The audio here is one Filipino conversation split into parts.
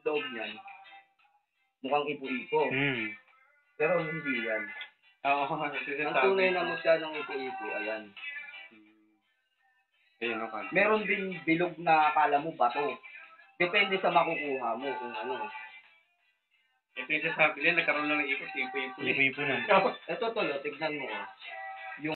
loob niyan, mukhang ipo-ipo. Pero hindi yan. Oo, ang tunay na mukha ng ipo-ipo, ayan. Ayun, okay. Meron din bilog na akala mo bato. Depende sa makukuha mo kung ano. Ito yung sasabi nila, nagkaroon lang ng ikot, ipo-ipo na. Ito tolo, tignan mo.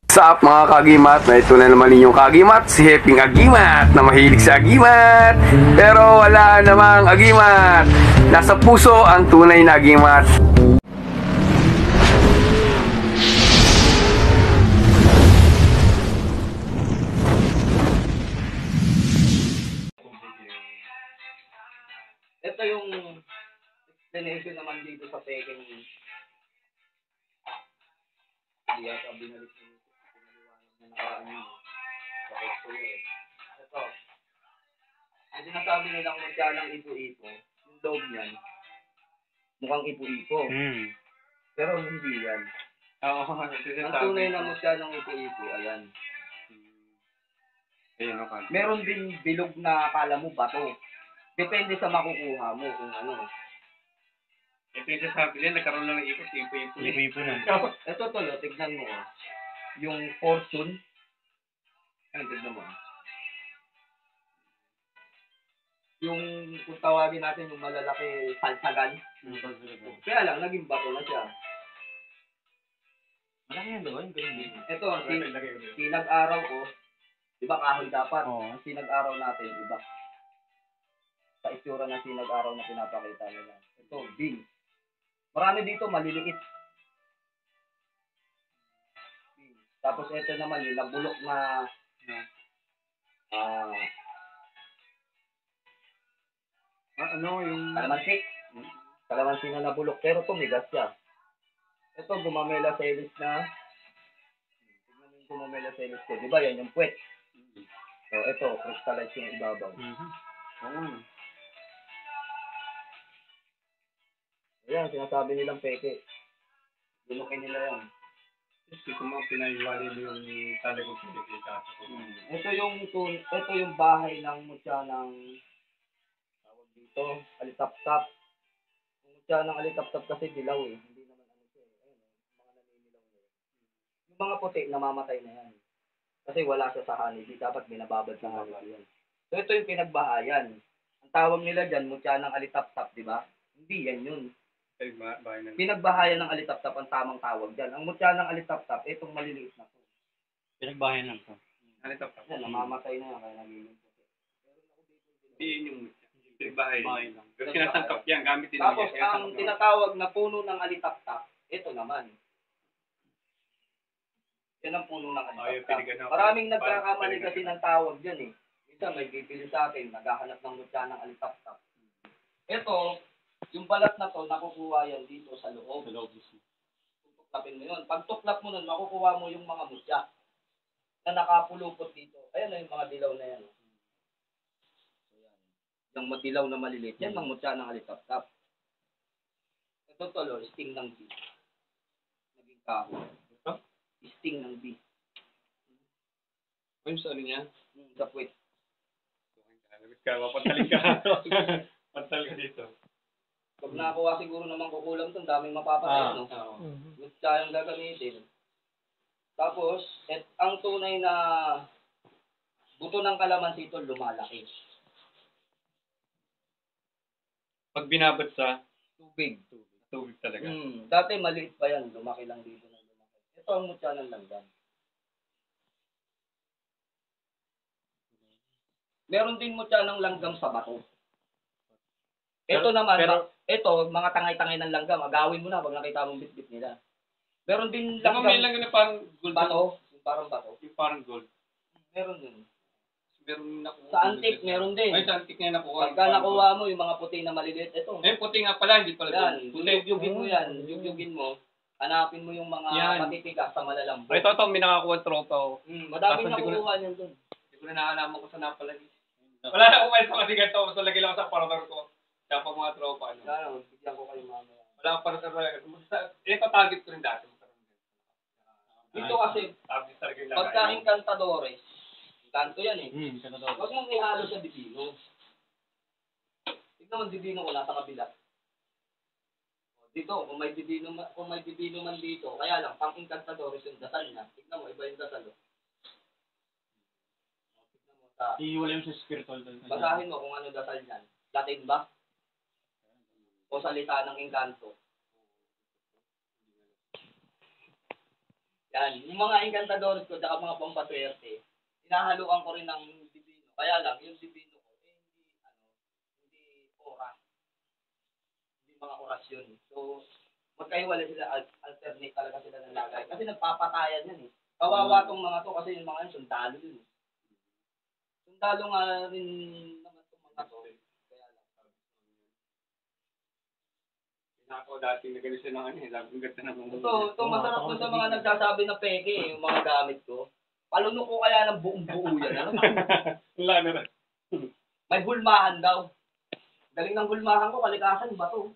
What's up mga kagimat? Na ito na naman ninyong kagimat, si Heping Agimat na mahilig sa agimat. Pero wala namang agimat. Nasa puso ang tunay na agimat. Ito yung explanation naman dito sa peking. Hindi yata binalik yung pinaliwanag na nakaraan sa peking eh. Ito. Ang sinasabi nilang mukha ng ipo-ipo, yung loob niyan, mukhang ipo-ipo. Pero hindi yan. Oo, ang tunay na mukha ng ipo-ipo, ayan. Ayun, okay. Meron din bilog na akala mo bato. Depende sa makukuha mo kung ano. Ito yung sasabi nila, nagkaroon lang ng ikot, ipo-ipo na. Ito tolo, tignan mo. Yung fortune. Ano, tignan mo. Yung kung tawagin natin yung malalaki salsagan. Kaya lang, naging bato na siya. Malaki yan doon, ganun din. Ito, sinag-araw ko. Diba kahoy dapat? Ang sinag-araw natin, iba. Sa itsura ng sinag-araw na pinapakita nila. Ito, beans. Marami dito, maliliit. Beans. Tapos ito naman, yung nabulok na ano yung... kalamansi. Kalamansi na nabulok, pero tumigas siya. Ito, gumamela selis na. Tignan mo yung gumamela selis ko. Diba yan, yung puwet? So, ito, crystallize yung ibabaw. Ayan, sinasabi nilang peke. Lunukin nila yan. Kasi kung mga pinaiwali mo yung talagang pinagkita. Ito yung bahay ng mutya ng tawag dito, alitap-tap. Yung mutya ng alitap-tap kasi dilaw eh. Hindi naman ano siya eh. Ayun, mga naninilaw na yun. Yung mga puti, namamatay na yan. Kasi wala siya sa honeybee. Dapat binababad sa honeybee yan. So ito yung pinagbahayan. Ang tawag nila dyan, mutya ng alitap-tap, di ba? Hindi yan yun. Pinagbahayan ng alitap-tap ang tamang tawag dyan. Ang mutya ng alitap-tap, itong maliliit na to. Pinagbahayan lang to. Alitap-tap. Yan, namamatay na yan, kaya nagiging puti. Hindi yun yung pinagbahayan lang. Pero sinasangkap yan, gamit din. Tapos, ang tinatawag na puno ng alitap-tap, ito naman. Yan ang puno ng alitap-tap. Maraming nagkakamali kasi ng tawag dyan eh. Isa may bibili sa akin, naghahanap ng mutya ng alitap-tap. Ito, yung balat na to, nakukuha yan dito sa loob. Sa loob. Tutuklapin mo yun. Pag tuklap mo nun, makukuha mo yung mga mutya na nakapulupot dito. Ayan na yung mga dilaw na yan. So, yan. Yung madilaw na maliliit, yan ang mutya ng alitap-tap. Ito tolo, sting ng bee. Naging kahoy. Ito? Sting ng bee. Ano sa ano niya? Sa puwet. Papantalin ka. Pantal ka dito. Pag nakuha siguro naman kukulang ito, daming mapapatay, no? Mutya yung gagamitin. Tapos, ang tunay na buto ng kalamansi ito, lumalaki. Pag binabad sa Tubig. tubig talaga. Dati maliit pa yan, lumaki lang dito na lumaki. Ito ang mutya ng langgam. Meron din mutya ng langgam sa bato. Ito naman, ito, mga tangay-tangay ng langgam, agawin mo na pag nakita mong bit-bit nila. Meron din langgam. May langgam na parang gold. Bato, yung parang bato. Yung parang gold. Meron din. Meron nakuha. Sa antique, meron din. Ay, sa antique na nakuha. Pagka nakuha mo yung mga puti na maliliit, ito. Eh, puti nga pala, hindi pala. Yan, yugyugin mo yan. Yugyugin mo. Hanapin mo yung mga matitigas sa malalambot. Ay, ito, may nakakuha tropa ko. Madaming nakukuha niyan doon. Hindi ko na naalaman ko sa napalagi. Wala na akong kwento kasi ganito. Basta lagi lang sa aparador ko. Kaya pa mga tropa. Ano, bigyan ko kayo mamaya. Wala akong para sa ito, target ko rin dati. Ito kasi, pagka Encantadores, kanto yan eh. Huwag mong ihalo sa bibino. Tignan mo, dibino ko nasa kabila. Dito, kung may dibino man dito, kaya lang, pang Encantadores yung dasal niya. Tignan mo, iba yung dasal. Tignan mo sa... Iiwala yung sa spiritual doon. Basahin mo kung ano dasal niyan. Latin ba? O salita ng Encanto? Yan. Yung mga Encantadores ko, tsaka mga pampaswerte, hinahaluan ko rin ng divino. Kaya lang, yung divino ko, hindi oras. Hindi mga orasyon. So, magkaiwala sila, alternate talaga sila ng lagay. Kasi nagpapatayan yan eh. Kawawa tong mga to kasi yung mga yan, sundalo yun eh. Sundalo nga rin naman itong mga to. Kaya lang. Ako dati nagano siya ng ano eh. Ang ganda ng mga. Ito masarap ko sa mga nagsasabi na peke eh, yung mga gamit ko. Palunok ko kaya ng buong buo yan. Ano? Wala na rin. May hulmahan daw. Galing ng hulmahan ko, kalikasan ba to?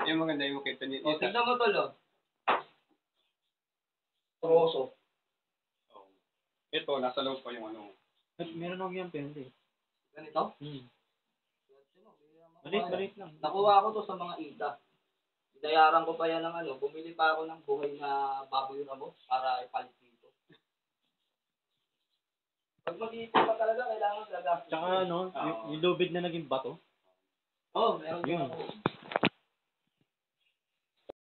Yung maganda yung kita niya. O, tignan mo to, lo. Troso. Oh. Ito, nasa loob pa yung ano. Meron akong yung pende. Ganito? Balit lang. Nakuha ko to sa mga ita. Binayaran ko pa yan ng ano. Bumili pa ako ng buhay na baboy rabo para ipalit dito. Pag mag-iipon pa talaga, kailangan talaga. Tsaka ano, yung lubid na naging bato. Oh, meron Yun. ako.